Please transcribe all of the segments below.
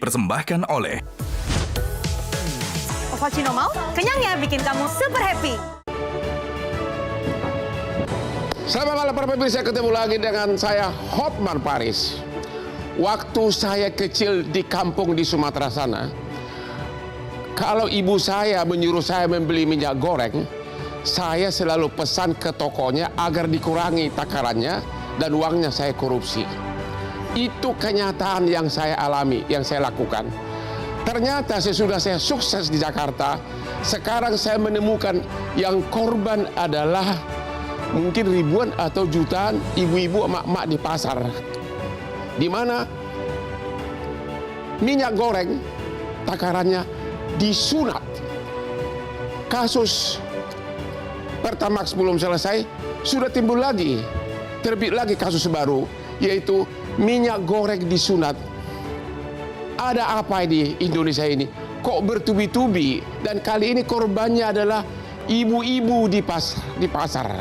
dipersembahkan oleh Ovaltino mau? Kenyang ya, bikin kamu super happy. Selamat malam para pemirsa, ketemu lagi dengan saya Hotman Paris. Waktu saya kecil di kampung di Sumatera sana, kalau ibu saya menyuruh saya membeli minyak goreng, saya selalu pesan ke tokonya agar dikurangi takarannya dan uangnya saya korupsi. Itu kenyataan yang saya alami, yang saya lakukan. Ternyata sesudah saya sukses di Jakarta, sekarang saya menemukan yang korban adalah mungkin ribuan atau jutaan ibu-ibu emak-emak di pasar, di mana minyak goreng takarannya disunat. Kasus Pertamax belum selesai, sudah timbul lagi, terbit lagi kasus baru, yaitu minyak goreng disunat. Ada apa di Indonesia ini? Kok bertubi-tubi? Dan kali ini korbannya adalah ibu-ibu di pasar.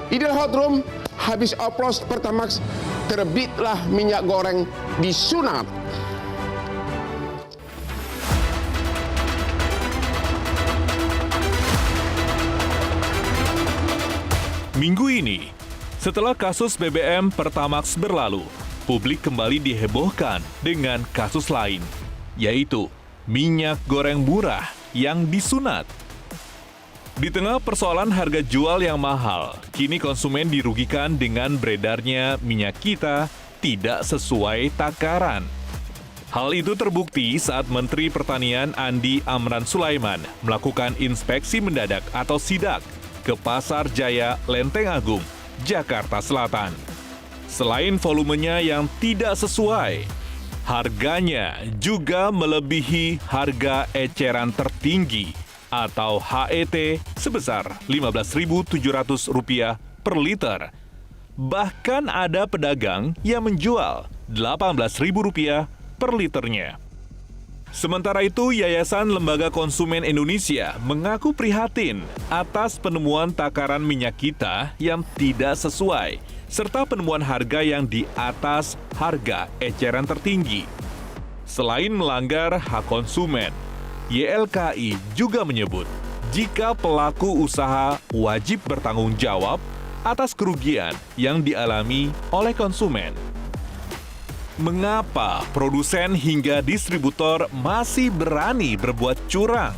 Idul Hot Room, habis oplos Pertamax, terbitlah minyak goreng disunat. Minggu ini, setelah kasus BBM Pertamax berlalu, publik kembali dihebohkan dengan kasus lain, yaitu minyak goreng murah yang disunat. Di tengah persoalan harga jual yang mahal, kini konsumen dirugikan dengan beredarnya minyak kita tidak sesuai takaran. Hal itu terbukti saat Menteri Pertanian Andi Amran Sulaiman melakukan inspeksi mendadak atau sidak ke Pasar Jaya Lenteng Agung, Jakarta Selatan. Selain volumenya yang tidak sesuai, harganya juga melebihi harga eceran tertinggi atau HET sebesar Rp15.700 per liter. Bahkan ada pedagang yang menjual Rp18.000 per liternya. Sementara itu, Yayasan Lembaga Konsumen Indonesia mengaku prihatin atas penemuan takaran minyak kita yang tidak sesuai, serta penemuan harga yang di atas harga eceran tertinggi. Selain melanggar hak konsumen, YLKI juga menyebut jika pelaku usaha wajib bertanggung jawab atas kerugian yang dialami oleh konsumen. Mengapa produsen hingga distributor masih berani berbuat curang?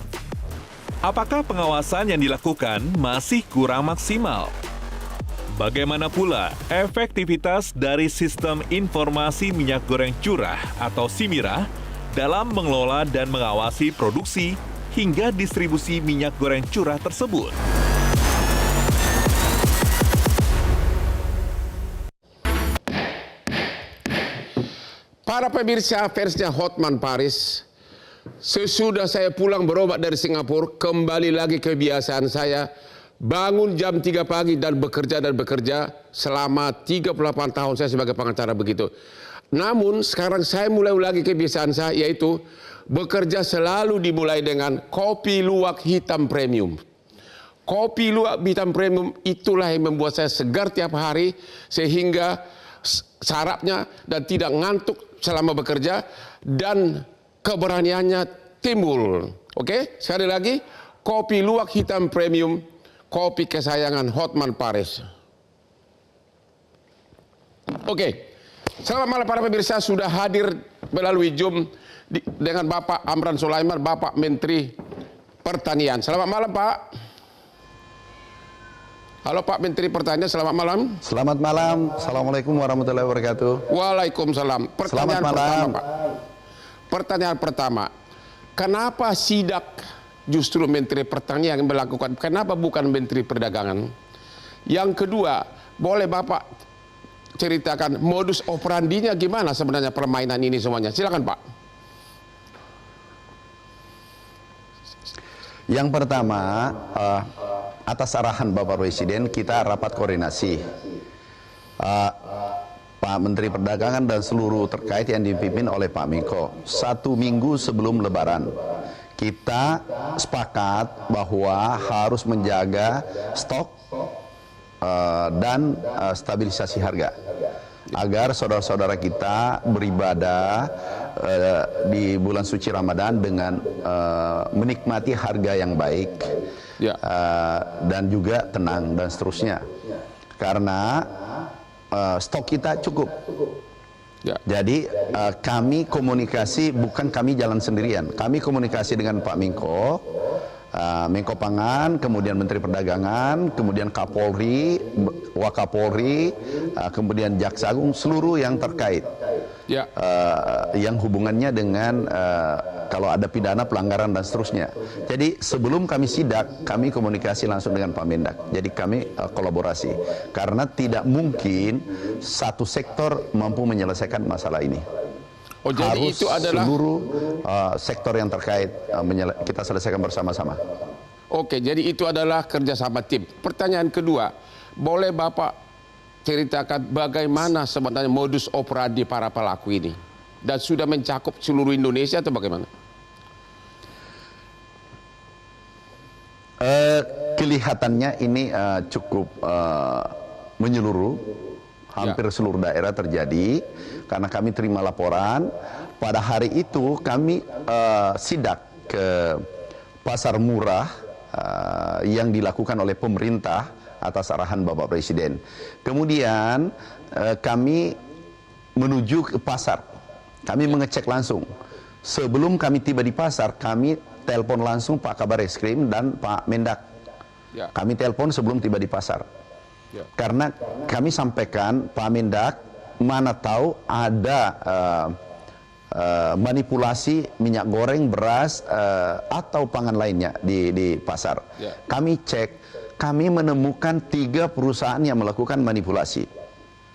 Apakah pengawasan yang dilakukan masih kurang maksimal? Bagaimana pula efektivitas dari Sistem Informasi Minyak Goreng Curah atau SIMIRA dalam mengelola dan mengawasi produksi hingga distribusi minyak goreng curah tersebut? Para pemirsa persnya Hotman Paris, sesudah saya pulang berobat dari Singapura, kembali lagi kebiasaan saya, bangun jam 3 pagi dan bekerja selama 38 tahun saya sebagai pengacara begitu. Namun sekarang saya mulai lagi kebiasaan saya, yaitu bekerja selalu dimulai dengan kopi luwak hitam premium. Kopi luwak hitam premium itulah yang membuat saya segar tiap hari, sehingga sarapnya dan tidak ngantuk selama bekerja dan keberaniannya timbul. Oke, sekali lagi, kopi luwak hitam premium, kopi kesayangan Hotman Paris. Oke, selamat malam para pemirsa, sudah hadir melalui Zoom dengan Bapak Amran Sulaiman, Bapak Menteri Pertanian. Selamat malam Pak. Halo Pak Menteri Pertanian, selamat malam. Selamat malam. Assalamualaikum warahmatullahi wabarakatuh. Waalaikumsalam. Pertanyaan pertama, Pak. Pertanyaan pertama, kenapa sidak justru Menteri Pertanian yang melakukan? Kenapa bukan Menteri Perdagangan? Yang kedua, boleh Bapak ceritakan modus operandinya gimana sebenarnya permainan ini semuanya? Silakan Pak. Yang pertama, atas arahan Bapak Presiden, kita rapat koordinasi. Pak Menteri Perdagangan dan seluruh terkait yang dipimpin oleh Pak Menko. 1 minggu sebelum Lebaran, kita sepakat bahwa harus menjaga stok dan stabilisasi harga, agar saudara-saudara kita beribadah di bulan suci Ramadan dengan menikmati harga yang baik, Ya. dan juga tenang dan seterusnya. Karena stok kita cukup. Ya. Jadi kami komunikasi, bukan kami jalan sendirian. Kami komunikasi dengan Pak Menko, Menko Pangan, kemudian Menteri Perdagangan, kemudian Kapolri, Wakapolri, kemudian Jaksa Agung, seluruh yang terkait. Ya. Yang hubungannya dengan kalau ada pidana, pelanggaran dan seterusnya. Jadi sebelum kami sidak, kami komunikasi langsung dengan Pak Mendak. Jadi kami kolaborasi karena tidak mungkin satu sektor mampu menyelesaikan masalah ini. Oh, jadi Harus itu adalah seluruh sektor yang terkait kita selesaikan bersama-sama. Oke, jadi itu adalah kerjasama tim. Pertanyaan kedua, boleh Bapak ceritakan bagaimana sebenarnya modus operandi para pelaku ini? Dan sudah mencakup seluruh Indonesia atau bagaimana? Kelihatannya ini cukup menyeluruh, hampir seluruh daerah terjadi, karena kami terima laporan. Pada hari itu kami sidak ke pasar murah yang dilakukan oleh pemerintah atas arahan Bapak Presiden. Kemudian kami menuju ke pasar. Kami mengecek langsung. Sebelum kami tiba di pasar, kami telepon langsung Pak Kabar Eskrim dan Pak Mendak. Ya. Kami telepon sebelum tiba di pasar. Ya. Karena kami sampaikan, Pak Mendak, mana tahu ada manipulasi minyak goreng, beras, atau pangan lainnya di pasar. Ya. Kami cek, kami menemukan 3 perusahaan yang melakukan manipulasi.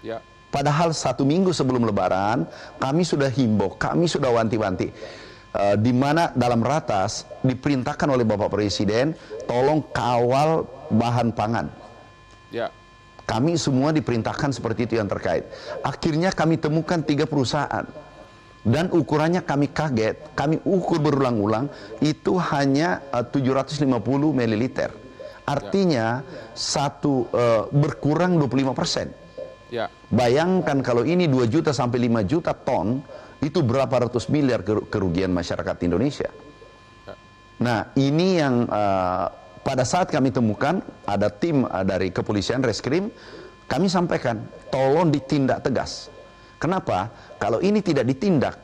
Ya. Padahal 1 minggu sebelum Lebaran, kami sudah himbau, kami sudah wanti-wanti. Di mana dalam ratas diperintahkan oleh Bapak Presiden, tolong kawal bahan pangan. Ya. Kami semua diperintahkan seperti itu yang terkait. Akhirnya kami temukan 3 perusahaan. Dan ukurannya kami kaget, kami ukur berulang-ulang, itu hanya 750 ml. Artinya berkurang 25%. Ya. Bayangkan kalau ini 2 juta sampai 5 juta ton, itu berapa ratus miliar kerugian masyarakat Indonesia. Nah, ini yang pada saat kami temukan, ada tim dari kepolisian Reskrim, kami sampaikan, tolong ditindak tegas. Kenapa? Kalau ini tidak ditindak,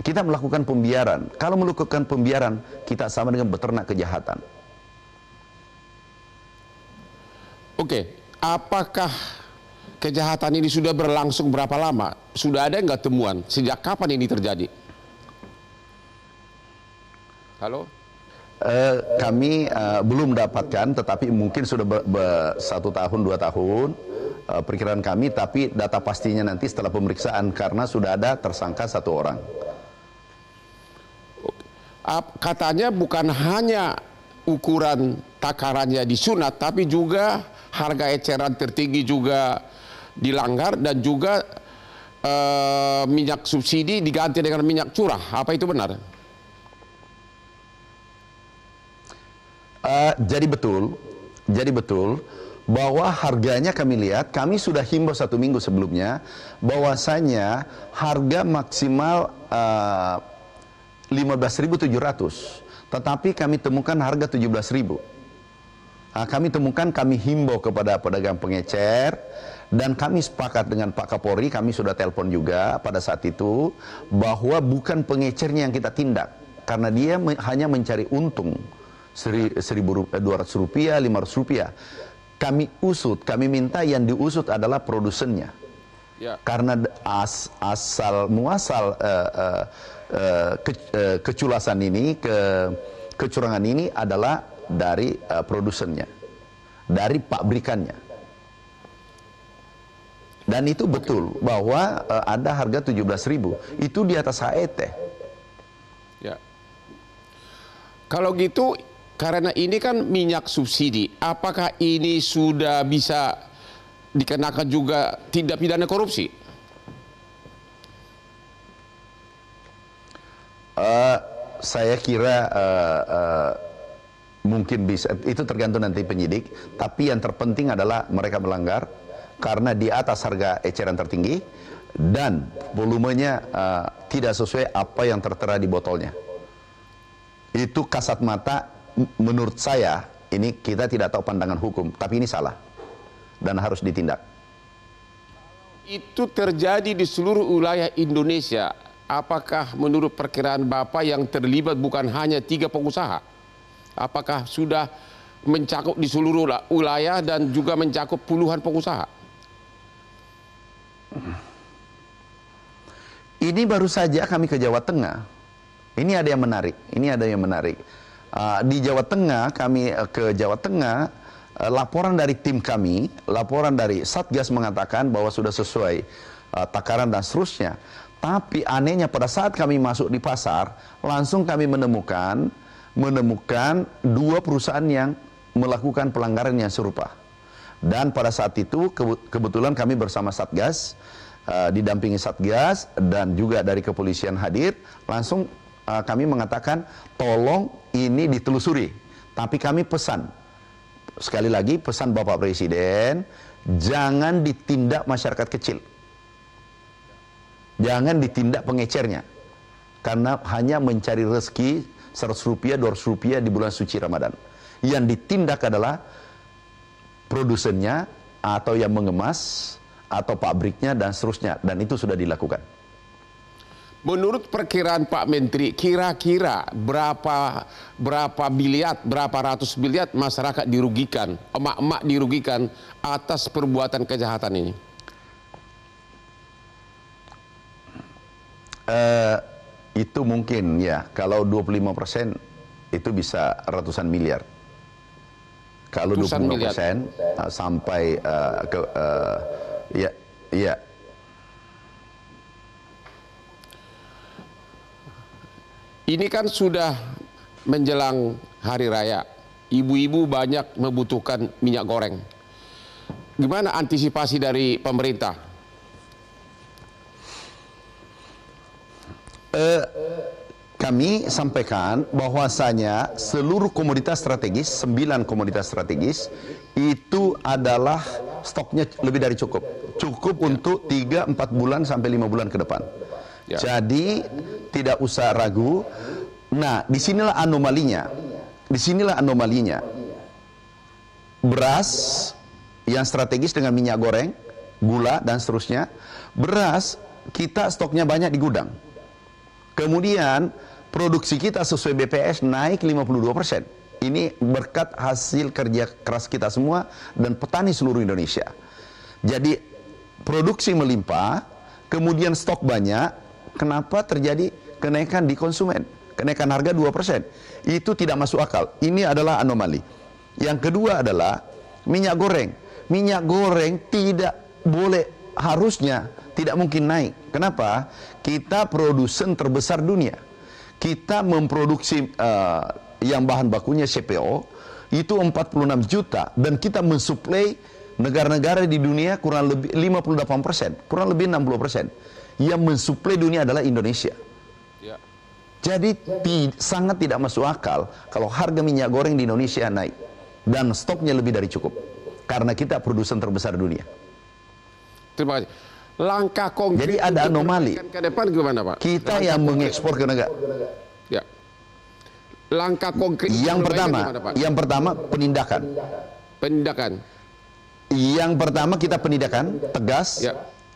kita melakukan pembiaran. Kalau melakukan pembiaran, kita sama dengan beternak kejahatan. Oke, apakah kejahatan ini sudah berlangsung berapa lama? Sudah ada nggak temuan? Sejak kapan ini terjadi? Halo? Kami belum dapatkan, tetapi mungkin sudah 1 tahun, 2 tahun perkiraan kami, tapi data pastinya nanti setelah pemeriksaan karena sudah ada tersangka 1 orang. Katanya bukan hanya ukuran takarannya disunat, tapi juga harga eceran tertinggi juga dilanggar dan juga minyak subsidi diganti dengan minyak curah. Apa itu benar? Jadi betul bahwa harganya kami lihat, kami sudah himbau 1 minggu sebelumnya bahwasanya harga maksimal 15.700, tetapi kami temukan harga 17.000. Kami temukan, kami himbau kepada pedagang pengecer, dan kami sepakat dengan Pak Kapolri, kami sudah telepon juga pada saat itu, bahwa bukan pengecernya yang kita tindak, karena dia hanya mencari untung 1.200 rupiah, 500 rupiah. Kami usut, kami minta yang diusut adalah produsennya. Ya. Karena asal muasal keculasan ini, kecurangan ini adalah dari produsennya, dari pabrikannya. Dan itu betul bahwa ada harga 17.000, itu di atas HET. Ya. Kalau gitu, karena ini kan minyak subsidi, apakah ini sudah bisa dikenakan juga tindak pidana korupsi? Saya kira mungkin bisa, itu tergantung nanti penyidik, tapi yang terpenting adalah mereka melanggar karena di atas harga eceran tertinggi, dan volumenya tidak sesuai apa yang tertera di botolnya. Itu kasat mata, menurut saya, ini kita tidak tahu pandangan hukum, tapi ini salah dan harus ditindak. Itu terjadi di seluruh wilayah Indonesia. Apakah menurut perkiraan Bapak yang terlibat bukan hanya 3 pengusaha? Apakah sudah mencakup di seluruh wilayah dan juga mencakup puluhan pengusaha? Ini baru saja kami ke Jawa Tengah. Ini ada yang menarik. Di Jawa Tengah, kami ke Jawa Tengah, laporan dari tim kami, laporan dari Satgas mengatakan bahwa sudah sesuai takaran dan seterusnya. Tapi anehnya pada saat kami masuk di pasar, langsung kami menemukan 2 perusahaan yang melakukan pelanggaran yang serupa. Dan pada saat itu kebetulan kami bersama Satgas, didampingi Satgas dan juga dari kepolisian hadir, langsung kami mengatakan tolong ini ditelusuri. Tapi kami pesan, sekali lagi pesan Bapak Presiden, jangan ditindak masyarakat kecil. Jangan ditindak pengecernya. Karena hanya mencari rezeki 100 rupiah, 200 rupiah di bulan suci Ramadan. Yang ditindak adalah produsennya atau yang mengemas atau pabriknya dan seterusnya, dan itu sudah dilakukan. Menurut perkiraan Pak Menteri, kira-kira berapa miliar, berapa ratus miliar masyarakat dirugikan, emak-emak dirugikan atas perbuatan kejahatan ini? Itu mungkin ya, kalau 25% itu bisa ratusan miliar. Kalau 25% sampai ya. Ini kan sudah menjelang hari raya. Ibu-ibu banyak membutuhkan minyak goreng. Gimana antisipasi dari pemerintah? Kami sampaikan bahwasanya seluruh komoditas strategis, 9 komoditas strategis, itu adalah stoknya lebih dari cukup. Cukup untuk 3-4 bulan sampai 5 bulan ke depan. Ya. Jadi tidak usah ragu. Nah, disinilah anomalinya. Beras yang strategis dengan minyak goreng, gula dan seterusnya. Beras kita stoknya banyak di gudang. Kemudian produksi kita sesuai BPS naik 52%. Ini berkat hasil kerja keras kita semua dan petani seluruh Indonesia. Jadi produksi melimpah, kemudian stok banyak. Kenapa terjadi kenaikan di konsumen? Kenaikan harga 2%. Itu tidak masuk akal. Ini adalah anomali. Yang kedua adalah minyak goreng. Minyak goreng tidak boleh, harusnya tidak mungkin naik. Kenapa? Kita produsen terbesar dunia. Kita memproduksi yang bahan bakunya CPO itu 46 juta dan kita mensuplai negara-negara di dunia kurang lebih 58%, kurang lebih 60%. Yang mensuplai dunia adalah Indonesia. Ya. Jadi sangat tidak masuk akal kalau harga minyak goreng di Indonesia naik dan stoknya lebih dari cukup karena kita produsen terbesar dunia. Terima kasih. Langkah konkret. Jadi ada anomali. Ke depan gimana, Pak? Kita langkah yang mengekspor ke negara. Ya. Langkah konkret. Yang pertama penindakan. Penindakan. Yang pertama kita penindakan tegas. Ya.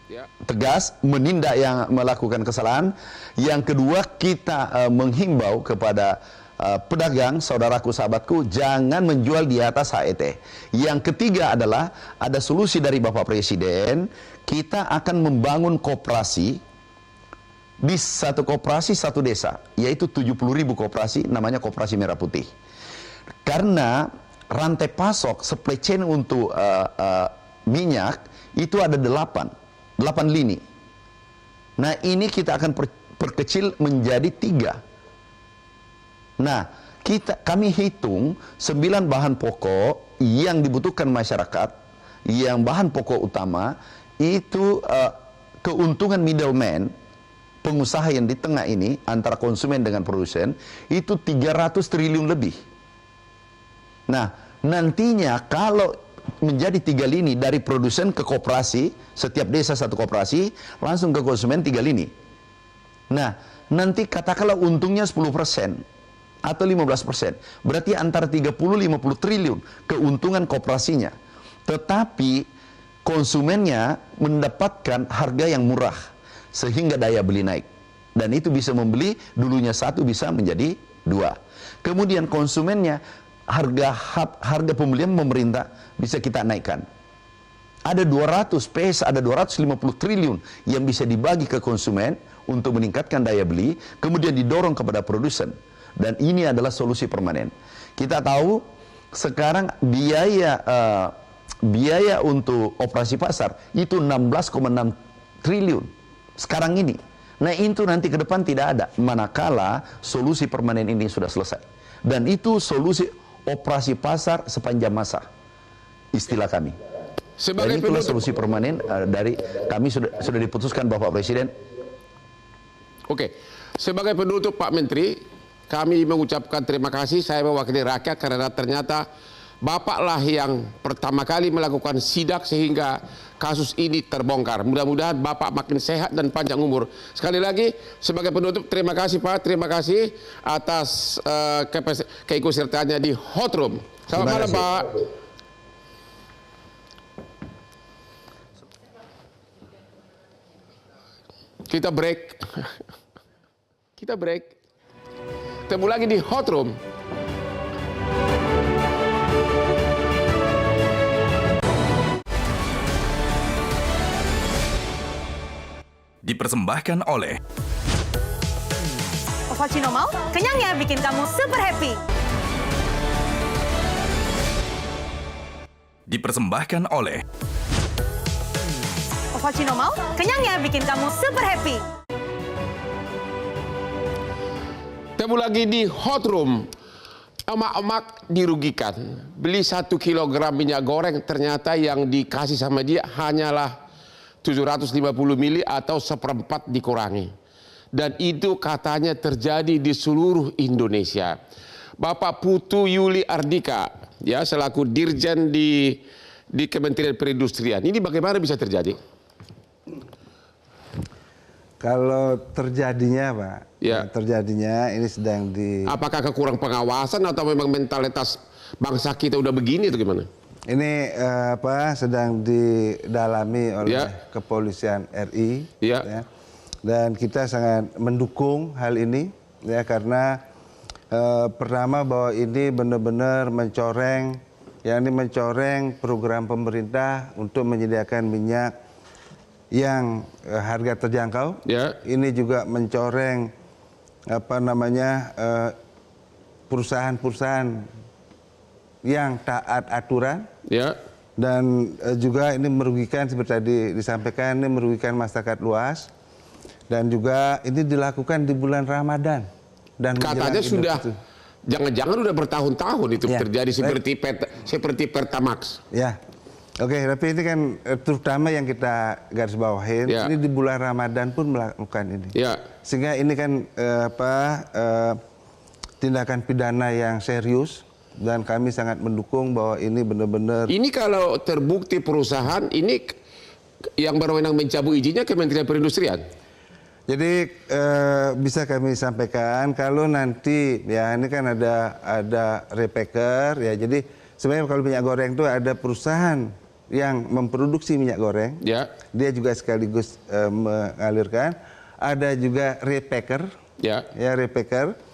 Ya. Tegas menindak yang melakukan kesalahan. Yang kedua kita menghimbau kepada pedagang, saudaraku, sahabatku, jangan menjual di atas HET. Yang ketiga adalah ada solusi dari Bapak Presiden, kita akan membangun koperasi di satu koperasi satu desa, yaitu 70.000 koperasi, namanya Koperasi Merah Putih. Karena rantai pasok supply chain untuk minyak itu ada 8 lini. Nah, ini kita akan perkecil menjadi 3. Nah, kami hitung 9 bahan pokok yang dibutuhkan masyarakat, yang bahan pokok utama, itu keuntungan middleman, pengusaha yang di tengah ini, antara konsumen dengan produsen, itu 300 triliun lebih. Nah, nantinya kalau menjadi 3 lini dari produsen ke koperasi, setiap desa satu koperasi, langsung ke konsumen 3 lini. Nah, nanti katakanlah untungnya 10% atau 15%, berarti antara 30-50 triliun keuntungan koperasinya. Tetapi konsumennya mendapatkan harga yang murah, sehingga daya beli naik. Dan itu bisa membeli, dulunya 1 bisa menjadi 2. Kemudian konsumennya, harga pembelian pemerintah bisa kita naikkan. Ada 200 PS, ada 250 triliun yang bisa dibagi ke konsumen untuk meningkatkan daya beli, kemudian didorong kepada produsen. Dan ini adalah solusi permanen. Kita tahu sekarang biaya untuk operasi pasar itu 16,6 triliun sekarang ini. Nah, itu nanti ke depan tidak ada manakala solusi permanen ini sudah selesai. Dan itu solusi operasi pasar sepanjang masa, istilah kami. Dan itulah solusi permanen dari kami sudah diputuskan Bapak Presiden. Oke, sebagai penutup Pak Menteri, kami mengucapkan terima kasih. Saya mewakili rakyat karena ternyata Bapaklah yang pertama kali melakukan sidak sehingga kasus ini terbongkar. Mudah-mudahan Bapak makin sehat dan panjang umur. Sekali lagi, sebagai penutup, terima kasih Pak. Terima kasih atas keikutsertaannya di Hot Room. Selamat malam Pak. Kita break. Kita break. Ketemu lagi di Hot Room. Dipersembahkan oleh Ovaltino mau? Kenyangnya bikin kamu super happy. Dipersembahkan oleh Ovaltino mau? Kenyangnya bikin kamu super happy. Ketemu lagi di Hot Room. Emak-emak dirugikan. Beli 1 kilogram minyak goreng, ternyata yang dikasih sama dia hanyalah 750 mili atau 1/4 dikurangi. Dan itu katanya terjadi di seluruh Indonesia. Bapak Putu Yuli Ardika, ya, selaku Dirjen di Kementerian Perindustrian, ini bagaimana bisa terjadi? Kalau terjadinya Pak, Ya. terjadinya ini sedang Apakah kekurang pengawasan atau memang mentalitas bangsa kita udah begini atau gimana? ini sedang didalami oleh Kepolisian RI, ya. Dan kita sangat mendukung hal ini, ya, karena pertama bahwa ini benar-benar mencoreng program pemerintah untuk menyediakan minyak yang harga terjangkau. Ya. Ini juga mencoreng perusahaan-perusahaan yang taat aturan. Ya. Dan juga ini merugikan, seperti tadi disampaikan, ini merugikan masyarakat luas. Dan juga ini dilakukan di bulan Ramadan. Dan katanya sudah, jangan-jangan udah bertahun-tahun itu terjadi seperti Pertamax. Ya, oke, tapi ini kan terutama yang kita garis bawahin, ini di bulan Ramadan pun melakukan ini. Ya. Sehingga ini kan tindakan pidana yang serius. Dan kami sangat mendukung bahwa ini benar-benar... Ini kalau terbukti perusahaan, ini yang berwenang mencabut izinnya Kementerian Perindustrian? Jadi bisa kami sampaikan kalau nanti, ya ini kan ada repacker, ya, jadi sebenarnya kalau minyak goreng itu ada perusahaan yang memproduksi minyak goreng, ya. Dia juga sekaligus mengalirkan, ada juga repacker, ya repacker.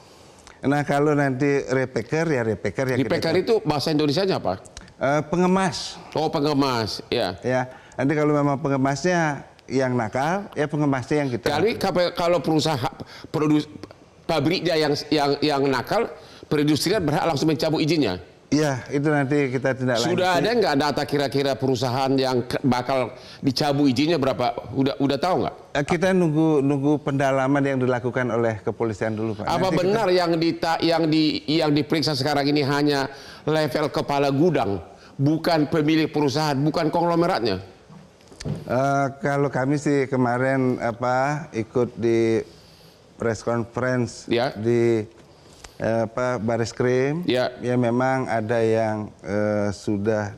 Nah, kalau nanti repacker ya repacker itu bahasa Indonesianya apa? Pengemas. Oh, pengemas, ya. Ya, nanti kalau memang pengemasnya yang nakal, ya pengemasnya yang kita. Kalau perusahaan pabriknya yang nakal, perindustrian berhak langsung mencabut izinnya. Iya, itu nanti kita tindak lanjuti. Sudah ada nggak data kira-kira perusahaan yang bakal dicabut izinnya berapa? Udah tahu nggak? Kita nunggu pendalaman yang dilakukan oleh kepolisian dulu, Pak. Apa nanti benar yang diperiksa sekarang ini hanya level kepala gudang, bukan pemilik perusahaan, bukan konglomeratnya? Kalau kami sih kemarin ikut di press conference di Baris Krim, ya memang ada yang sudah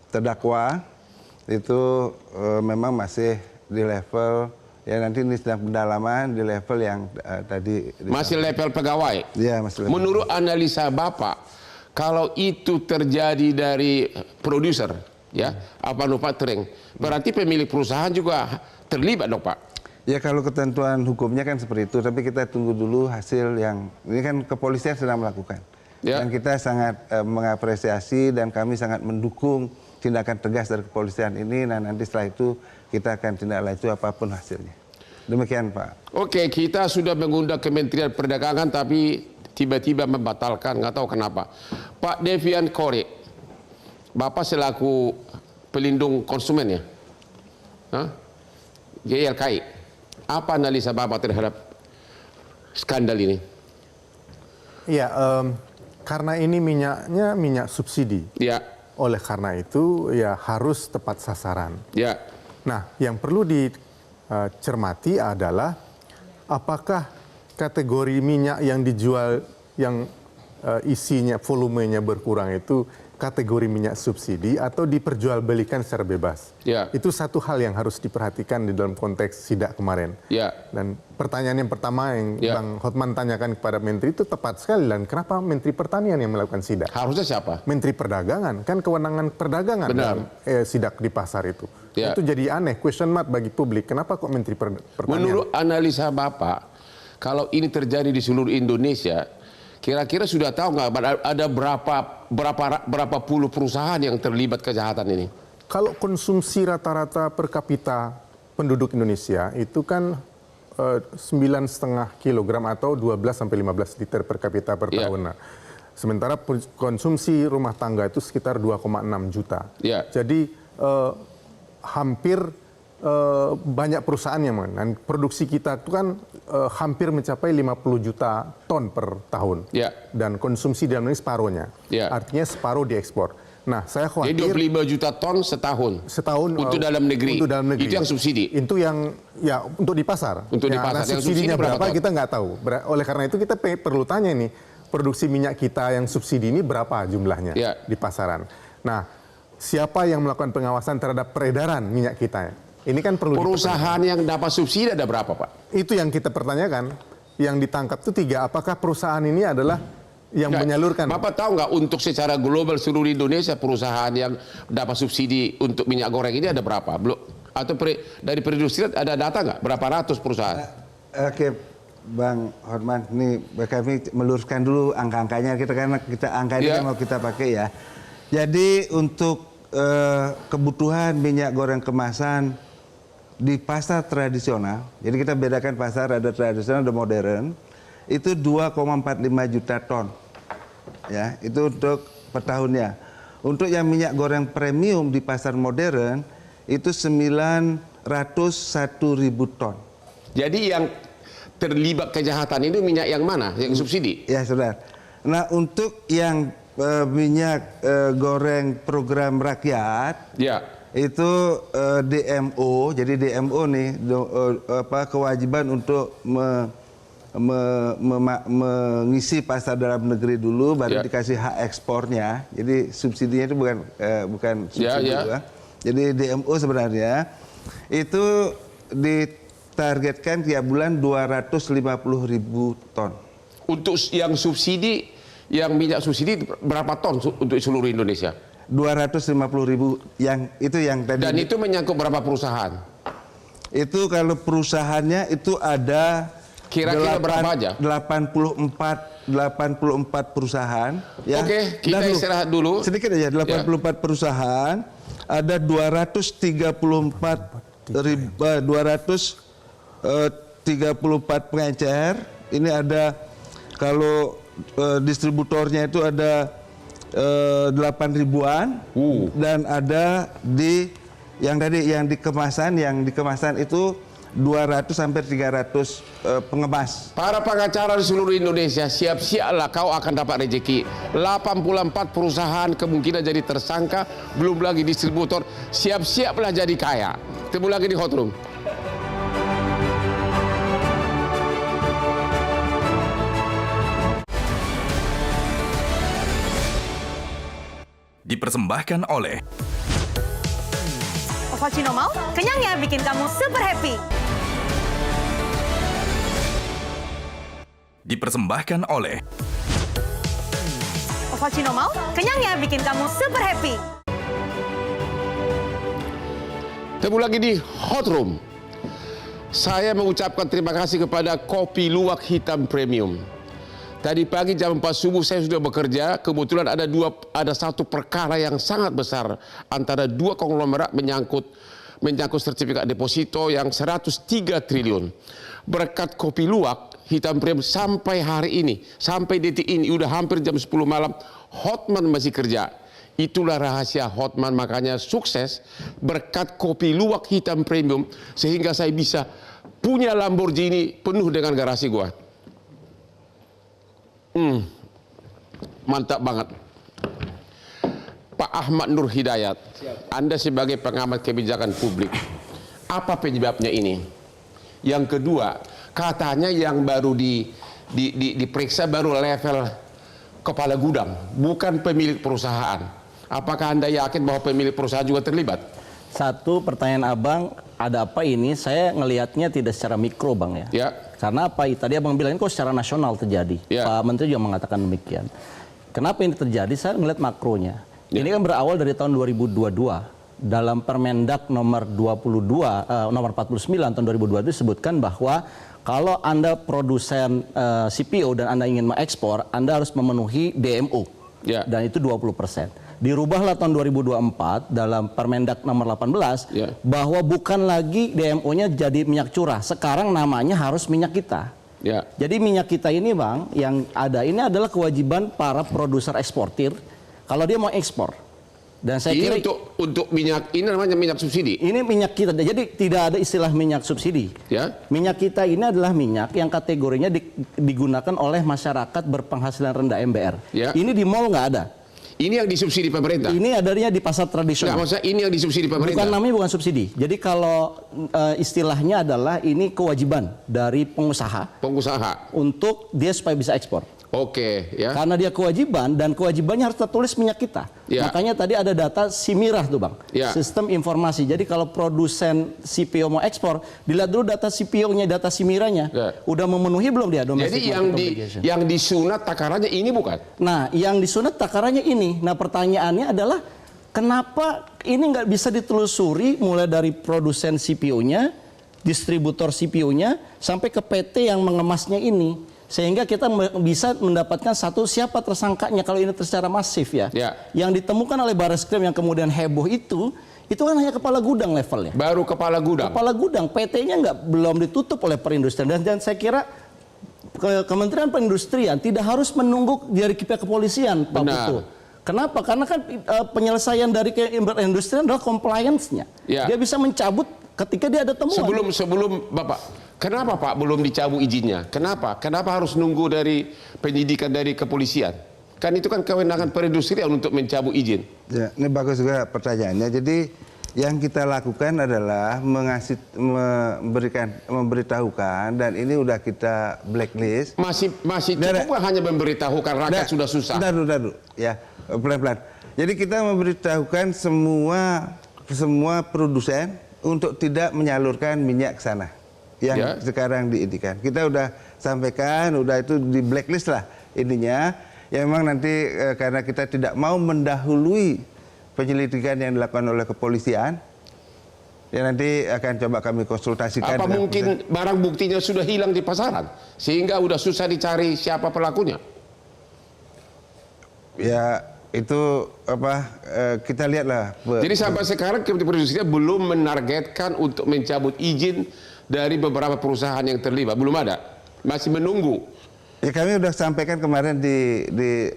terdakwa itu memang masih di level ya nanti ini sedang pendalaman di level yang tadi. Masih level pegawai. Iya, masih level. Menurut analisa Bapak, kalau itu terjadi dari produser, ya, manufacturing, berarti pemilik perusahaan juga terlibat dong, Pak? Ya kalau ketentuan hukumnya kan seperti itu, tapi kita tunggu dulu hasil yang ini kan kepolisian sedang melakukan. Ya. Dan kita sangat mengapresiasi dan kami sangat mendukung tindakan tegas dari kepolisian ini. Nah nanti setelah itu kita akan tindak lanjut apapun hasilnya. Demikian Pak. Oke, kita sudah mengundang Kementerian Perdagangan tapi tiba-tiba membatalkan, nggak tahu kenapa. Pak Devian Kore, Bapak selaku pelindung konsumen ya, GLKI. Apa analisa Bapak terhadap skandal ini? Iya, karena ini minyaknya minyak subsidi. Ya. Oleh karena itu ya harus tepat sasaran. Ya. Nah, yang perlu dicermati adalah apakah kategori minyak yang dijual yang isinya volumenya berkurang itu kategori minyak subsidi atau diperjualbelikan secara bebas. Ya. Itu satu hal yang harus diperhatikan di dalam konteks sidak kemarin. Ya. Dan pertanyaan yang pertama yang Ya. Bang Hotman tanyakan kepada Menteri itu tepat sekali. Dan kenapa Menteri Pertanian yang melakukan sidak? Harusnya siapa? Menteri Perdagangan, kan kewenangan perdagangan Benar. dalam sidak di pasar itu. Ya. Itu jadi aneh, question mark bagi publik. Kenapa kok Menteri Pertanian? Menurut analisa Bapak, kalau ini terjadi di seluruh Indonesia, kira-kira sudah tahu nggak ada berapa puluh perusahaan yang terlibat kejahatan ini? Kalau konsumsi rata-rata per kapita penduduk Indonesia itu kan 9,5 kilogram atau 12 sampai 15 liter per kapita per Ya. tahun. Nah, sementara konsumsi rumah tangga itu sekitar 2,6 juta. Ya. Jadi hampir banyak perusahaan yang dan produksi kita itu kan hampir mencapai 50 juta ton per tahun. Ya. Dan konsumsi dalam negeri separuhnya. Ya. Artinya separuh diekspor. Nah, saya Jadi khawatir 25 juta ton setahun. setahun Untuk dalam negeri. Untuk dalam negeri. Itu yang subsidi. Itu yang ya untuk di pasar. Untuk di Ya, pasar. nah, Yang subsidinya subsidi berapa berapa ton? kita nggak tahu. Oleh karena itu kita perlu tanya nih, produksi minyak kita yang subsidi ini berapa jumlahnya Ya. di pasaran. Nah, siapa yang melakukan pengawasan terhadap peredaran minyak kita? Ini kan perlu Perusahaan yang dapat subsidi ada berapa, Pak? itu yang kita pertanyakan. Yang ditangkap itu 3. Apakah perusahaan ini adalah yang Nggak, menyalurkan? Bapak tahu nggak untuk secara global seluruh Indonesia perusahaan yang dapat subsidi untuk minyak goreng ini ada berapa? Belum? Atau dari perindustrian ada data nggak? Berapa ratus perusahaan? Oke, Bang Hotman, ini kami meluruskan dulu angka-angkanya karena kita angka ini Ya. kan mau kita pakai ya. Jadi untuk kebutuhan minyak goreng kemasan di pasar tradisional, jadi kita bedakan pasar ada tradisional dan modern, itu 2,45 juta ton. Ya, itu untuk per tahunnya. Untuk yang minyak goreng premium di pasar modern itu 901.000 ton. Jadi yang terlibat kejahatan ini minyak yang mana? Yang subsidi? Ya, Saudara. Nah, untuk yang minyak goreng program rakyat Ya. itu DMO. Jadi DMO nih kewajiban untuk mengisi pasar dalam negeri dulu baru Ya. dikasih hak ekspornya. Jadi subsidinya itu bukan subsidi Ya. juga. Jadi DMO sebenarnya itu ditargetkan tiap bulan 250.000 ton. Untuk yang subsidi, yang minyak subsidi berapa ton untuk seluruh Indonesia? 250.000 yang tadi. Dan itu menyangkut berapa perusahaan? Itu kalau perusahaannya itu ada Kira-kira berapa aja? 84 perusahaan. Ya. Oke, kita Dan istirahat dulu. Sedikit aja, 84 perusahaan, ada 234 pengecer. Ini ada kalau distributornya itu ada 8.000-an dan ada yang di kemasan itu 200 sampai 300 pengemas. Para pengacara di seluruh Indonesia, siap-siaplah kau akan dapat rezeki. 84 perusahaan kemungkinan jadi tersangka, belum lagi distributor. Siap-siaplah jadi kaya. Ketemu lagi di Hot Room. Dipersembahkan oleh Ovaltino mau? Kenyangnya bikin kamu super happy. Dipersembahkan oleh Ovaltino mau? Kenyangnya bikin kamu super happy. Ketemu lagi di Hot Room. Saya mengucapkan terima kasih kepada Kopi Luwak Hitam Premium. Tadi pagi jam 4 subuh saya sudah bekerja. Kebetulan ada satu perkara yang sangat besar antara dua konglomerat menyangkut sertifikat deposito yang 103 triliun. Berkat Kopi Luwak Hitam Premium sampai hari ini, sampai detik ini, udah hampir jam 10 malam, Hotman masih kerja. Itulah rahasia Hotman, makanya sukses berkat Kopi Luwak Hitam Premium sehingga saya bisa punya Lamborghini penuh dengan garasi gua. Mantap banget. Pak Ahmad Nur Hidayat, Anda sebagai pengamat kebijakan publik, apa penyebabnya ini? Yang kedua, katanya yang baru diperiksa baru level kepala gudang, bukan pemilik perusahaan. Apakah Anda yakin bahwa pemilik perusahaan juga terlibat? Satu, pertanyaan Abang, ada apa ini? Saya ngelihatnya tidak secara mikro, Bang, ya. Ya. Karena apa? Tadi Abang bilang kok secara nasional terjadi. Ya. Pak Menteri juga mengatakan demikian. Kenapa ini terjadi? Saya ngelihat makronya. Ya. Ini kan berawal dari tahun 2022. Dalam Permendak nomor 49 tahun 2022 disebutkan bahwa kalau Anda produsen CPO dan Anda ingin mengekspor, Anda harus memenuhi DMO. Ya. Dan itu 20%. Dirubahlah tahun 2024 dalam Permendak nomor 18 Ya. bahwa bukan lagi DMO-nya jadi minyak curah. Sekarang namanya harus minyak kita. Ya. Jadi minyak kita ini, Bang, yang ada ini adalah kewajiban para produser eksportir kalau dia mau ekspor. Dan saya Ini kira untuk minyak, ini namanya minyak subsidi. ini minyak kita. Jadi tidak ada istilah minyak subsidi. Ya. Minyak kita ini adalah minyak yang kategorinya digunakan oleh masyarakat berpenghasilan rendah MBR. Ya. Ini di mall nggak ada. Ini yang disubsidi pemerintah. Ini adanya di pasar Nggak, tradisional. maksudnya ini yang disubsidi pemerintah. Bukan, namanya bukan subsidi. Jadi kalau istilahnya adalah ini kewajiban dari pengusaha Pengusaha. untuk dia supaya bisa ekspor. Oke, ya. Karena dia kewajiban dan kewajibannya harus tertulis minyak kita. Ya. Makanya tadi ada data SIMIRAH tuh, Bang. Ya. Sistem informasi. Jadi kalau produsen CPO mau ekspor, dilihat dulu data CPO-nya, data SIMIRAH-nya. Ya. Udah memenuhi belum dia Jadi domestic market obligation. yang disunat takarannya ini bukan? Nah, yang disunat takarannya ini. Nah, pertanyaannya adalah kenapa ini nggak bisa ditelusuri mulai dari produsen CPO-nya, distributor CPO-nya, sampai ke PT yang mengemasnya ini. Sehingga kita bisa mendapatkan satu siapa tersangkanya kalau ini secara masif ya. Ya. Yang ditemukan oleh Barreskrim yang kemudian heboh itu kan hanya kepala gudang levelnya. Baru kepala gudang. Kepala gudang, PT-nya belum ditutup oleh perindustrian. Dan saya kira Kementerian Perindustrian tidak harus menunggu dari pihak kepolisian, Pak Benar. Putu. Kenapa? Karena kan penyelesaian dari perindustrian adalah compliance-nya. Ya. Dia bisa mencabut ketika dia ada temuan. Sebelum Bapak, kenapa Pak belum dicabut izinnya? Kenapa? Kenapa harus nunggu dari penyidikan dari kepolisian? Kan itu kan kewenangan perindustrian untuk mencabut izin. Ya, ini bagus juga pertanyaannya. Jadi yang kita lakukan adalah memberitahukan dan ini udah kita blacklist. Masih cukup nggak hanya memberitahukan rakyat sudah susah. Bentar dulu. Ya, pelan-pelan. Jadi kita memberitahukan semua produsen untuk tidak menyalurkan minyak ke sana yang Ya. sekarang diizinkan. Kita udah sampaikan, udah itu di blacklist lah ininya. Ya memang nanti karena kita tidak mau mendahului penyelidikan yang dilakukan oleh kepolisian, ya nanti akan coba kami konsultasikan. Apa dengan mungkin barang buktinya sudah hilang di pasaran sehingga udah susah dicari siapa pelakunya? ya itu kita lihatlah. Jadi sampai sekarang Kementerian Perindustrian belum menargetkan untuk mencabut izin dari beberapa perusahaan yang terlibat, belum ada, masih menunggu. Ya kami sudah sampaikan kemarin di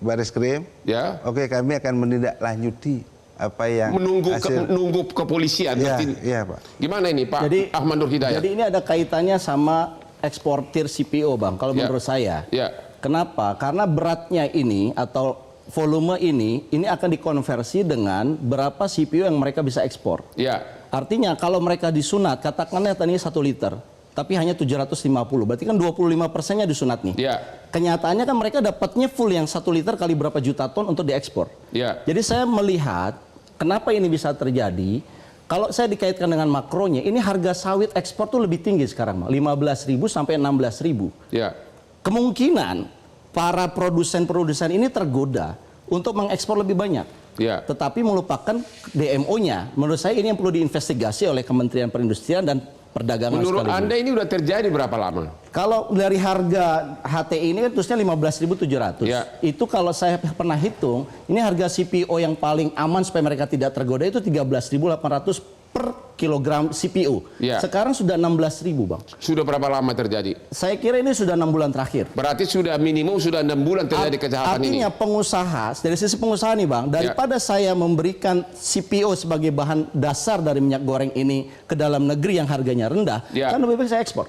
Barreskrim. Ya. Oke, kami akan menindaklanjuti apa yang menunggu kepolisian. Ya, iya, Pak. Gimana ini Pak Ahmad Nur Hidayat? Jadi ini ada kaitannya sama eksportir CPO, Bang, kalau menurut saya. Ya. Kenapa? Karena beratnya ini atau volume ini akan dikonversi dengan berapa CPO yang mereka bisa ekspor. Ya. Artinya kalau mereka disunat, katakanlah tadinya 1 liter, tapi hanya 750, berarti kan 25%-nya disunat nih. Ya. Kenyataannya kan mereka dapatnya full yang 1 liter kali berapa juta ton untuk diekspor. Ya. Jadi saya melihat kenapa ini bisa terjadi, Kalau saya dikaitkan dengan makronya, ini harga sawit ekspor tuh lebih tinggi sekarang, 15.000 sampai 16.000. Ya. Kemungkinan para produsen-produsen ini tergoda untuk mengekspor lebih banyak. Ya. Tetapi melupakan DMO-nya. Menurut saya ini yang perlu diinvestigasi oleh Kementerian Perindustrian dan Perdagangan Menurut sekaligus. Anda ini udah terjadi berapa lama? Kalau dari harga HTI ini kan terusnya 15.700. Ya. Itu kalau saya pernah hitung, ini harga CPO yang paling aman supaya mereka tidak tergoda itu 13.800 per kilogram CPO. Ya. Sekarang sudah 16.000, Bang. Sudah berapa lama terjadi? Saya kira ini sudah 6 bulan terakhir. Berarti sudah minimum sudah 6 bulan terjadi kejahatan ini. Artinya pengusaha, dari sisi pengusaha nih Bang, daripada saya memberikan CPO sebagai bahan dasar dari minyak goreng ini ke dalam negeri yang harganya rendah, kan lebih baik saya ekspor.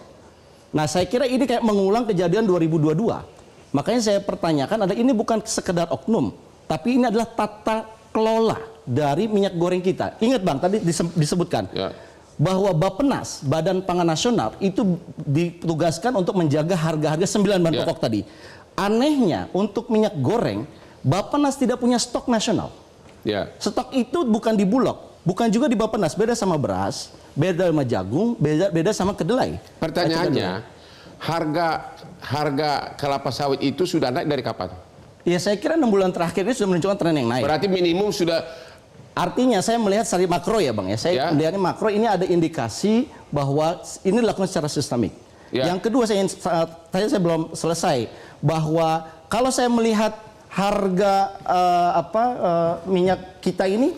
Nah saya kira ini kayak mengulang kejadian 2022. Makanya saya pertanyakan, ini bukan sekedar oknum, tapi ini adalah tata kelola dari minyak goreng kita. Ingat Bang, tadi disebutkan bahwa Bappenas, Badan Pangan Nasional, itu ditugaskan untuk menjaga harga-harga 9 bahan pokok tadi. Anehnya untuk minyak goreng, Bappenas tidak punya stok nasional. Stok itu bukan di Bulog, bukan juga di Bappenas, beda sama beras, beda sama jagung, beda sama kedelai. Pertanyaannya, harga kelapa sawit itu sudah naik dari kapan? Ya saya kira 6 bulan terakhir ini sudah menunjukkan tren yang naik. Berarti minimum sudah. Artinya saya melihat dari makro ya Bang ya. Saya melihatnya makro ini ada indikasi bahwa ini dilakukan secara sistemik. Yang kedua saya belum selesai bahwa kalau saya melihat harga minyak kita ini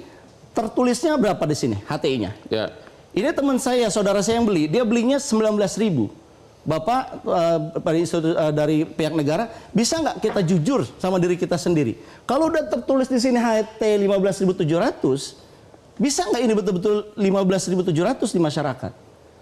tertulisnya berapa di sini HTI-nya. Ini teman saya, saudara saya yang beli, dia belinya 19.000. Bapak dari pihak negara, bisa nggak kita jujur sama diri kita sendiri? Kalau udah tertulis di sini HT 15.700, bisa nggak ini betul-betul 15.700 di masyarakat?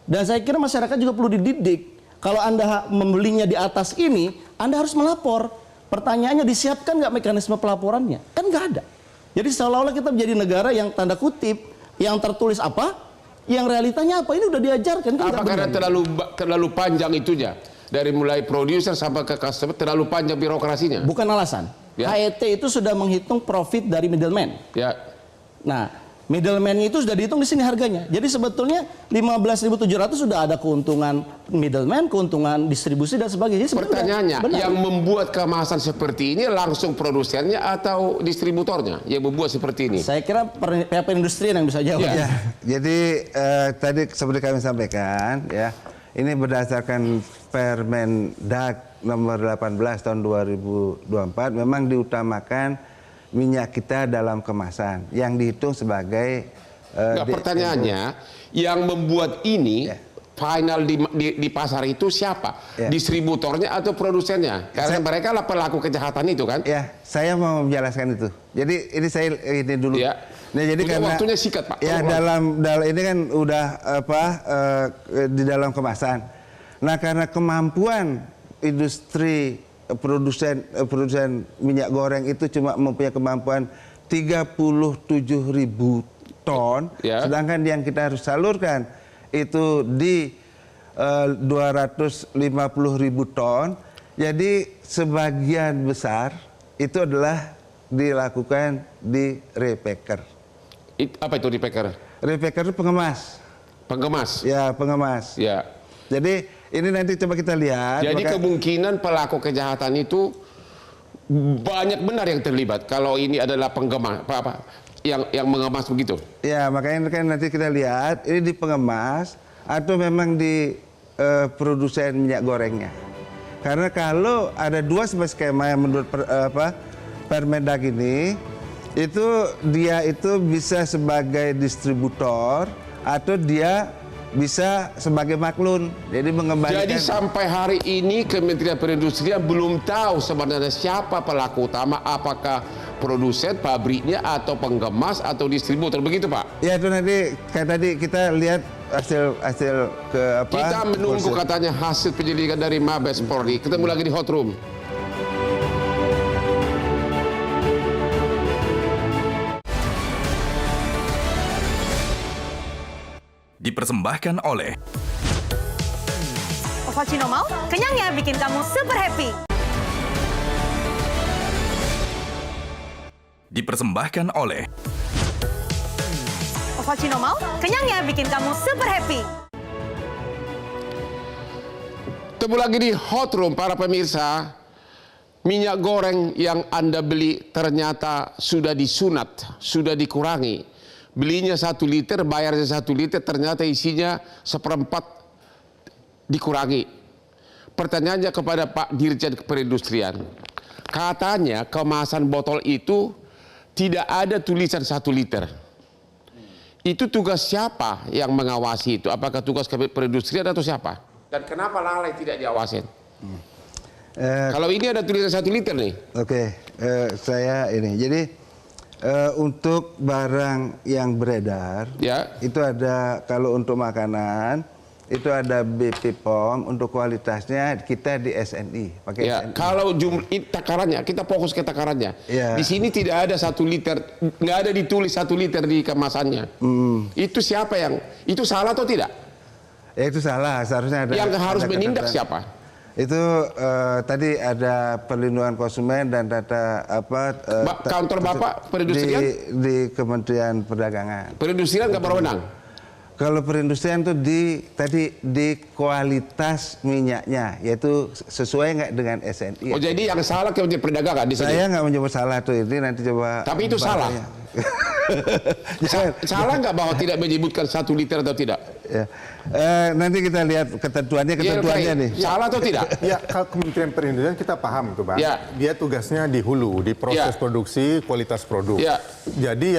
Dan saya kira masyarakat juga perlu dididik. Kalau Anda membelinya di atas ini, Anda harus melapor. Pertanyaannya, disiapkan nggak mekanisme pelaporannya? Kan nggak ada. Jadi seolah-olah kita menjadi negara yang tanda kutip, yang tertulis apa, yang realitanya apa, ini udah diajarkan. Kan apa karena terlalu panjang itunya? Dari mulai produser sampai ke customer terlalu panjang birokrasinya? Bukan alasan. HET itu sudah menghitung profit dari middleman. Nah, middleman itu sudah dihitung di sini harganya. Jadi sebetulnya 15.700 sudah ada keuntungan middleman, keuntungan distribusi dan sebagainya. Pertanyaannya, yang membuat kemasan seperti ini langsung produsennya atau distributornya yang membuat seperti ini? Saya kira pihak perindustrian yang bisa jawab. Jadi tadi seperti kami sampaikan ini berdasarkan Permendag nomor 18 tahun 2024 memang diutamakan minyak kita dalam kemasan yang dihitung sebagai pertanyaannya yang membuat ini final di pasar itu siapa? Distributornya atau produsennya? Karena mereka lah pelaku kejahatan itu kan? Saya mau menjelaskan itu. Jadi ini dulu. Nah, jadi karena waktunya sikat Pak. Dalam ini kan udah di dalam kemasan. Nah, karena kemampuan industri produsen minyak goreng itu cuma mempunyai kemampuan 37.000 ton, sedangkan yang kita harus salurkan itu di 250.000 ton. Jadi sebagian besar itu adalah dilakukan di repacker. Apa itu repacker? Repacker itu pengemas. Pengemas? Ya, pengemas. Jadi ini nanti coba kita lihat. Jadi kemungkinan pelaku kejahatan itu banyak benar yang terlibat kalau ini adalah pengemas yang mengemas begitu. Ya, makanya kan nanti kita lihat ini di pengemas atau memang di produsen minyak gorengnya. Karena kalau ada dua skema yang menurut Permendag ini, itu dia itu bisa sebagai distributor atau dia bisa sebagai maklun. Jadi mengembalikan. Jadi sampai hari ini Kementerian Perindustrian belum tahu sebenarnya siapa pelaku utama, apakah produsen, pabriknya, atau pengemas, atau distributor, begitu Pak? Ya itu nanti kayak tadi kita lihat hasil ke apa? Kita menunggu katanya hasil penyelidikan dari Mabes Polri. Ketemu lagi di Hot Room. Dipersembahkan oleh Ovaltino mau? Kenyangnya bikin kamu super happy. Dipersembahkan oleh cappuccino mau? Kenyangnya bikin kamu super happy. Ketemu lagi di Hot Room para pemirsa. Minyak goreng yang Anda beli ternyata sudah disunat, sudah dikurangi. Belinya 1 liter, bayarnya 1 liter, ternyata isinya 1/4 dikurangi. Pertanyaannya kepada Pak Dirjen Perindustrian. Katanya kemasan botol itu tidak ada tulisan 1 liter. Itu tugas siapa yang mengawasi itu? Apakah tugas perindustrian atau siapa? Dan kenapa lalai tidak diawasin? Kalau ini ada tulisan 1 liter nih. Oke, saya ini. Jadi untuk barang yang beredar, Ya. itu ada, kalau untuk makanan itu ada BP POM, untuk kualitasnya kita di SNI, pakai Ya, SNI. kalau jumlah takarannya, kita fokus ke takarannya. Ya. Di sini tidak ada 1 liter, nggak ada ditulis 1 liter di kemasannya. Itu siapa yang, itu salah atau tidak? Ya itu salah, seharusnya ada. Yang harus ada menindak ketentuan. siapa? Itu tadi ada perlindungan konsumen dan data apa? Kantor Bapak perindustrian? Di Kementerian Perdagangan. Perindustrian nggak berwenang. Kalau perindustrian itu di kualitas minyaknya, yaitu sesuai nggak dengan SNI. Oh jadi yang salah Kementerian Perdagangan di sini. Saya nggak menyebut salah tuh, ini nanti coba. Tapi itu salah. Salah nggak bahwa tidak menyebutkan 1 liter atau tidak? Ya. Nanti kita lihat ketentuannya nih. Salah atau tidak? Ya, kalau Kementerian Perindustrian kita paham tuh Bang. Ya. Dia tugasnya di hulu, di proses Ya. produksi, kualitas produk. Ya. Jadi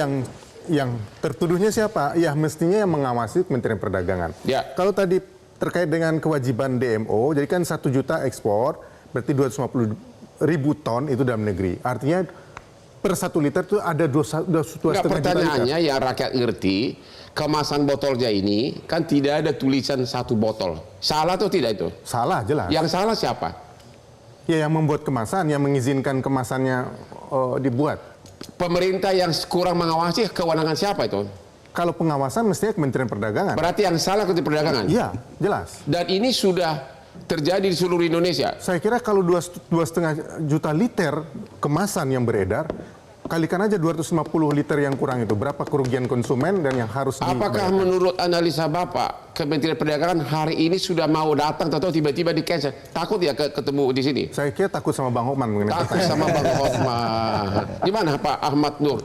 yang tertuduhnya siapa? Ya mestinya yang mengawasi Kementerian Perdagangan. Ya. Kalau tadi terkait dengan kewajiban DMO, jadi kan 1 juta ekspor, berarti 250.000 ton itu dalam negeri. Artinya per 1 liter itu ada 2,5 juta Pertanyaannya liter. yang rakyat ngerti, kemasan botolnya ini kan tidak ada tulisan 1 botol. Salah atau tidak itu? Salah jelas. Yang salah siapa? Ya yang membuat kemasan, yang mengizinkan kemasannya dibuat. Pemerintah yang kurang mengawasi, kewenangan siapa itu? Kalau pengawasan mestinya Kementerian Perdagangan. Berarti yang salah Kementerian Perdagangan. Iya, jelas. Dan ini sudah terjadi di seluruh Indonesia. Saya kira kalau 2,5 juta liter kemasan yang beredar, kalikan aja 250 liter yang kurang itu. Berapa kerugian konsumen dan yang harus Apakah dibayarkan? menurut analisa Bapak, Kementerian Perdagangan hari ini sudah mau datang atau tiba-tiba di cancel? Takut ya ketemu di sini? Saya kira takut sama Bang Hotman mengenai Takut pertanyaan. sama Bang Hotman. Gimana Pak Ahmad Nur?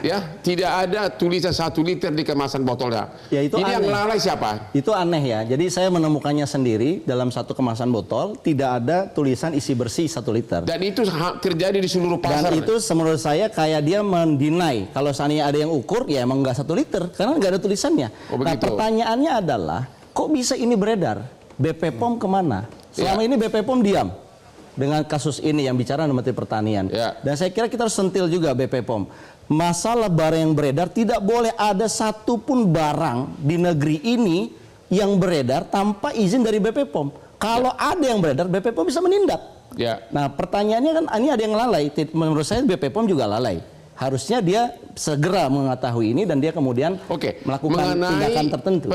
Ya, tidak ada tulisan 1 liter di kemasan botolnya. Ya, itu ini yang aneh. lalai siapa? Itu aneh ya. Jadi saya menemukannya sendiri dalam satu kemasan botol tidak ada tulisan isi bersih 1 liter. Dan itu terjadi di seluruh pasar. Dan itu menurut saya kayak dia mendinai kalau seandainya ada yang ukur ya emang nggak 1 liter karena nggak ada tulisannya. Oh, Nah begitu. pertanyaannya adalah kok bisa ini beredar? BP POM kemana? Selama Ya. ini BP POM diam dengan kasus ini yang bicara Menteri Pertanian. Ya. Dan saya kira kita harus sentil juga BP POM. Masalah barang yang beredar tidak boleh ada satupun barang di negeri ini yang beredar tanpa izin dari BP POM. Kalau ada yang beredar, BP POM bisa menindak. Ya. Nah pertanyaannya kan ini ada yang lalai. Menurut saya BP POM juga lalai. Harusnya dia segera mengetahui ini dan dia kemudian Oke, melakukan tindakan mengenai tertentu.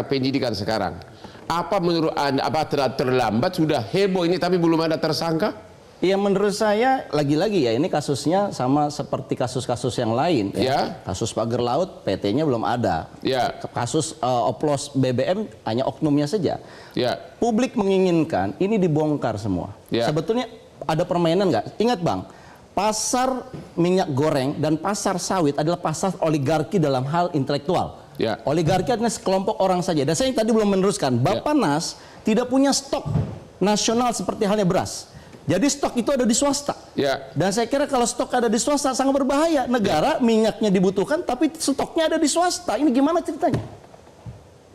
penyidikan sekarang. Apa menurut Anda, apa terlambat sudah heboh ini tapi belum ada tersangka? Ya menurut saya lagi-lagi ya ini kasusnya sama seperti kasus-kasus yang lain. Ya. Kasus pagar laut PT-nya belum ada. Ya. Kasus oplos BBM hanya oknumnya saja. Ya. Publik menginginkan ini dibongkar semua. Ya. Sebetulnya ada permainan nggak? Ingat Bang, pasar minyak goreng dan pasar sawit adalah pasar oligarki dalam hal intelektual. Ya. Oligarki adalah sekelompok orang saja. Dan saya tadi belum meneruskan, Bappenas tidak punya stok nasional seperti halnya beras. Jadi stok itu ada di swasta. Ya. Dan saya kira kalau stok ada di swasta sangat berbahaya. Negara minyaknya dibutuhkan tapi stoknya ada di swasta. Ini gimana ceritanya?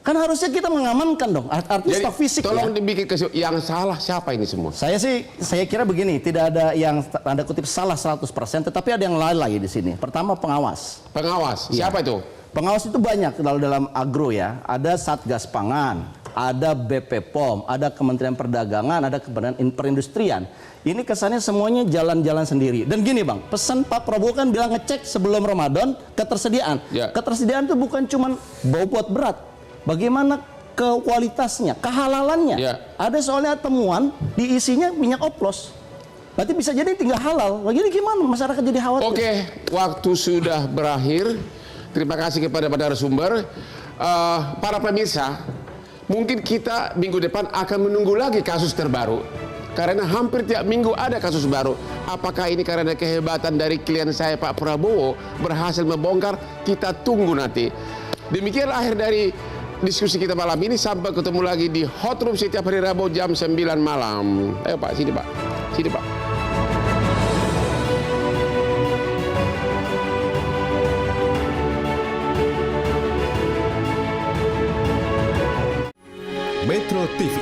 Kan harusnya kita mengamankan dong. Artinya Jadi stok fisik tolong ya. dibikin yang salah siapa ini semua? Saya kira begini, tidak ada yang tanda kutip salah 100%, tetapi ada yang lalai di sini. Pertama pengawas. Pengawas. Iya. Siapa itu? Pengawas itu banyak kalau dalam agro ya. Ada Satgas Pangan, ada BP POM, ada Kementerian Perdagangan, ada Kementerian Perindustrian. Ini kesannya semuanya jalan-jalan sendiri. Dan gini Bang, pesan Pak Prabowo kan bilang ngecek sebelum Ramadan ketersediaan. Ya. Ketersediaan itu bukan cuma bobot berat. Bagaimana kualitasnya, kehalalannya. Ya. Ada soalnya temuan diisinya minyak oplos. Berarti bisa jadi tinggal halal. Jadi gimana masyarakat jadi khawatir? Oke, waktu sudah berakhir. Terima kasih kepada narasumber. Para pemirsa, mungkin kita minggu depan akan menunggu lagi kasus terbaru. Karena hampir tiap minggu ada kasus baru. Apakah ini karena kehebatan dari klien saya Pak Prabowo berhasil membongkar? Kita tunggu nanti. Demikianlah akhir dari diskusi kita malam ini. Sampai ketemu lagi di Hot Room setiap hari Rabu jam 9 malam. Ayo Pak, sini Pak. Sini Pak. Metro TV.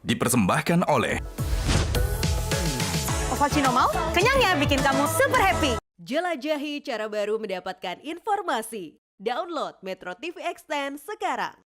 Dipersembahkan oleh Ovaltino mau? Kenyangnya bikin kamu super happy. Jelajahi cara baru mendapatkan informasi. Download Metro TV Extend sekarang.